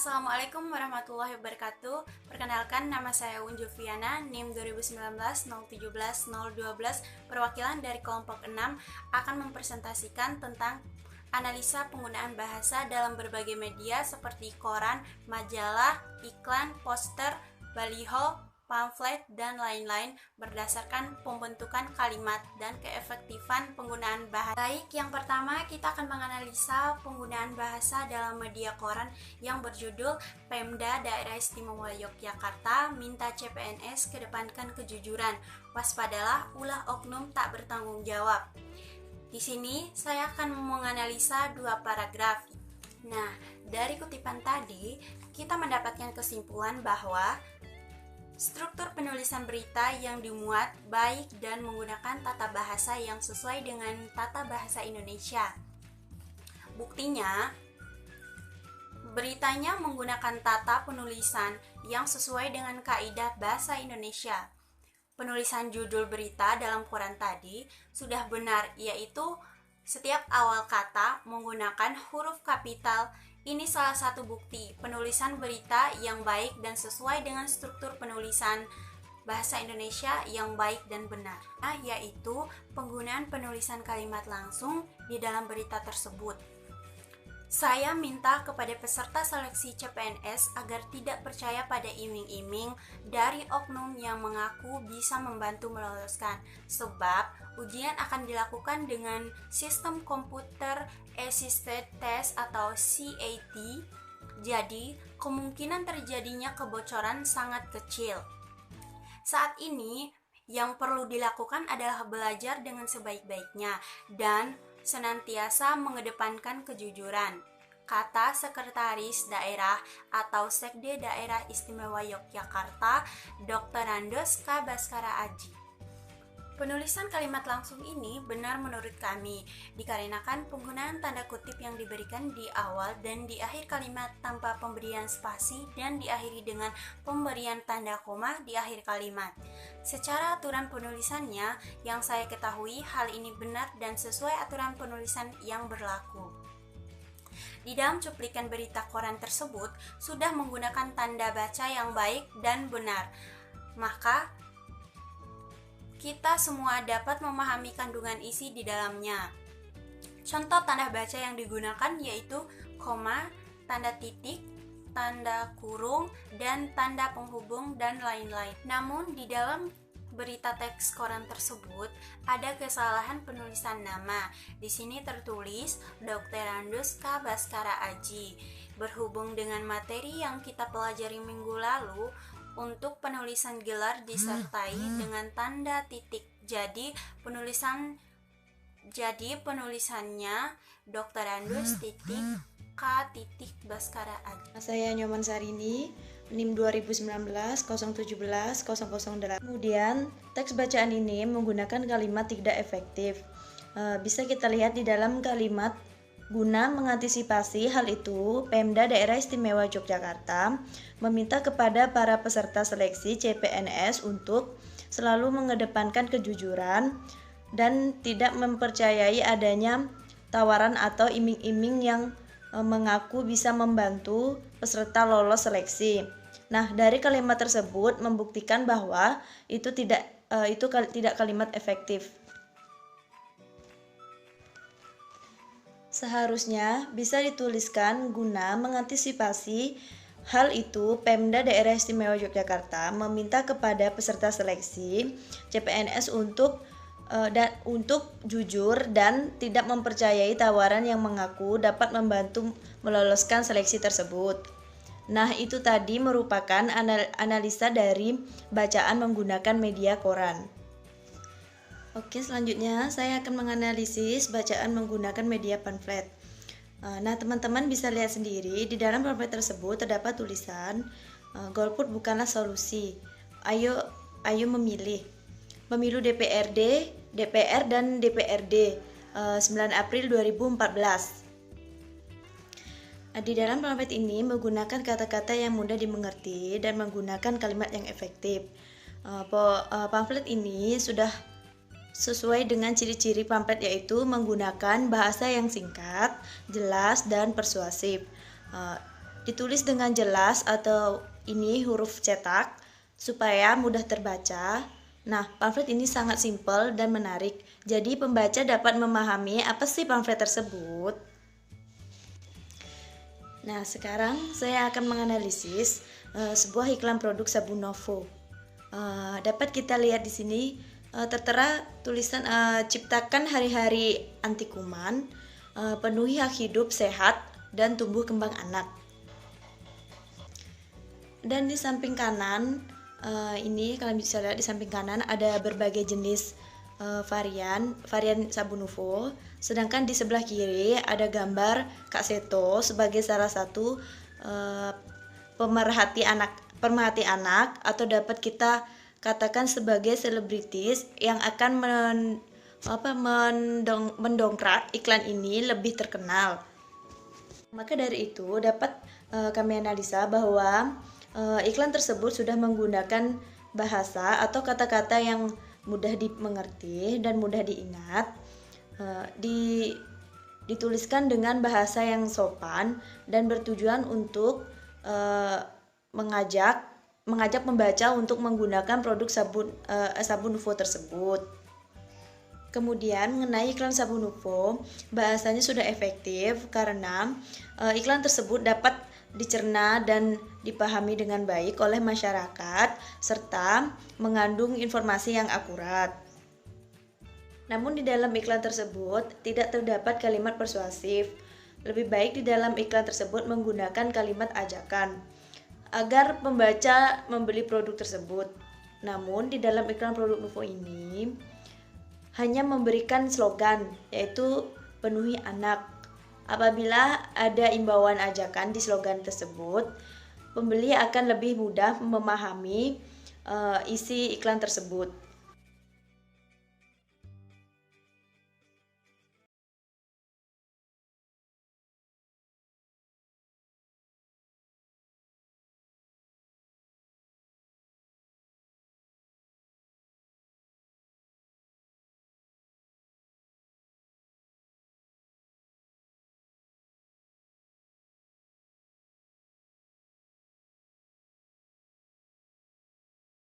Assalamualaikum warahmatullahi wabarakatuh. Perkenalkan, nama saya Unjuviana, NIM 2019-017-012, perwakilan dari kelompok 6 akan mempresentasikan tentang analisa penggunaan bahasa dalam berbagai media seperti koran, majalah, iklan, poster, baliho, pamflet, dan lain-lain berdasarkan pembentukan kalimat dan keefektifan penggunaan bahasa. Baik, yang pertama kita akan menganalisa penggunaan bahasa dalam media koran yang berjudul Pemda Daerah Istimewa Yogyakarta minta CPNS kedepankan kejujuran, waspadalah ulah oknum tak bertanggung jawab. Di sini saya akan menganalisa dua paragraf. Nah, dari kutipan tadi kita mendapatkan kesimpulan bahwa struktur penulisan berita yang dimuat baik dan menggunakan tata bahasa yang sesuai dengan tata bahasa Indonesia. Buktinya, beritanya menggunakan tata penulisan yang sesuai dengan kaidah bahasa Indonesia. Penulisan judul berita dalam koran tadi sudah benar, yaitu setiap awal kata menggunakan huruf kapital. Ini salah satu bukti penulisan berita yang baik dan sesuai dengan struktur penulisan bahasa Indonesia yang baik dan benar, yaitu penggunaan penulisan kalimat langsung di dalam berita tersebut. Saya minta kepada peserta seleksi CPNS agar tidak percaya pada iming-iming dari oknum yang mengaku bisa membantu meloloskan, sebab ujian akan dilakukan dengan sistem komputer assisted test atau CAT. Jadi, kemungkinan terjadinya kebocoran sangat kecil. Saat ini, yang perlu dilakukan adalah belajar dengan sebaik-baiknya dan senantiasa mengedepankan kejujuran, kata Sekretaris Daerah atau Sekde Daerah Istimewa Yogyakarta, Dr. Andos K. Baskara Aji. Penulisan kalimat langsung ini benar menurut kami, dikarenakan penggunaan tanda kutip yang diberikan di awal dan di akhir kalimat tanpa pemberian spasi dan diakhiri dengan pemberian tanda koma di akhir kalimat. Secara aturan penulisannya, yang saya ketahui hal ini benar dan sesuai aturan penulisan yang berlaku. Di dalam cuplikan berita koran tersebut sudah menggunakan tanda baca yang baik dan benar, maka kita semua dapat memahami kandungan isi di dalamnya. Contoh tanda baca yang digunakan yaitu koma, tanda titik, tanda kurung, dan tanda penghubung, dan lain-lain. Namun di dalam berita teks koran tersebut ada kesalahan penulisan nama. Di sini tertulis Dr. Andos K. Baskara Aji. Berhubung dengan materi yang kita pelajari minggu lalu, untuk penulisan gelar disertai dengan tanda titik. Jadi penulisannya Dr. Andos titik K titik Baskara Aji. Saya Nyoman Sarini, NIM 2019-017-008. Kemudian teks bacaan ini menggunakan kalimat tidak efektif. Bisa kita lihat di dalam kalimat guna mengantisipasi hal itu, Pemda Daerah Istimewa Yogyakarta meminta kepada para peserta seleksi CPNS untuk selalu mengedepankan kejujuran dan tidak mempercayai adanya tawaran atau iming-iming yang mengaku bisa membantu peserta lolos seleksi. Nah, dari kalimat tersebut membuktikan bahwa itu tidak kalimat efektif. Seharusnya bisa dituliskan guna mengantisipasi hal itu, Pemda Daerah Istimewa Yogyakarta meminta kepada peserta seleksi CPNS untuk jujur dan tidak mempercayai tawaran yang mengaku dapat membantu meloloskan seleksi tersebut. Nah, itu tadi merupakan analisa dari bacaan menggunakan media koran. Oke, selanjutnya saya akan menganalisis bacaan menggunakan media pamflet. Nah, teman-teman bisa lihat sendiri di dalam pamflet tersebut terdapat tulisan golput bukanlah solusi. Ayo memilih. Pemilu DPRD, DPR dan DPRD 9 April 2014. Di dalam pamflet ini menggunakan kata-kata yang mudah dimengerti dan menggunakan kalimat yang efektif. Pamflet ini sudah sesuai dengan ciri-ciri pamflet, yaitu menggunakan bahasa yang singkat, jelas, dan persuasif. ditulis dengan jelas atau ini huruf cetak supaya mudah terbaca. Nah, pamflet ini sangat simpel dan menarik. Jadi pembaca dapat memahami apa sih pamflet tersebut. Nah, sekarang saya akan menganalisis sebuah iklan produk sabun Novo. Dapat kita lihat di sini tertera tulisan ciptakan hari-hari anti kuman, penuhi hak hidup sehat dan tumbuh kembang anak. Dan di samping kanan ini kalian bisa lihat di samping kanan ada berbagai jenis varian sabun Nuvo. Sedangkan di sebelah kiri ada gambar Kak Seto sebagai salah satu pemerhati anak atau dapat kita katakan sebagai selebritis yang akan mendongkrak iklan ini lebih terkenal. Maka dari itu dapat kami analisa bahwa iklan tersebut sudah menggunakan bahasa atau kata-kata yang mudah dimengerti dan mudah diingat, dituliskan dengan bahasa yang sopan dan bertujuan untuk mengajak pembaca untuk menggunakan produk sabun Nuvo tersebut. Kemudian mengenai iklan sabun Nuvo, bahasanya sudah efektif karena iklan tersebut dapat dicerna dan dipahami dengan baik oleh masyarakat serta mengandung informasi yang akurat. Namun di dalam iklan tersebut tidak terdapat kalimat persuasif. Lebih baik di dalam iklan tersebut menggunakan kalimat ajakan agar pembaca membeli produk tersebut. Namun di dalam iklan produk Nuvo ini hanya memberikan slogan, yaitu penuhi anak. Apabila ada imbauan ajakan di slogan tersebut, pembeli akan lebih mudah memahami isi iklan tersebut.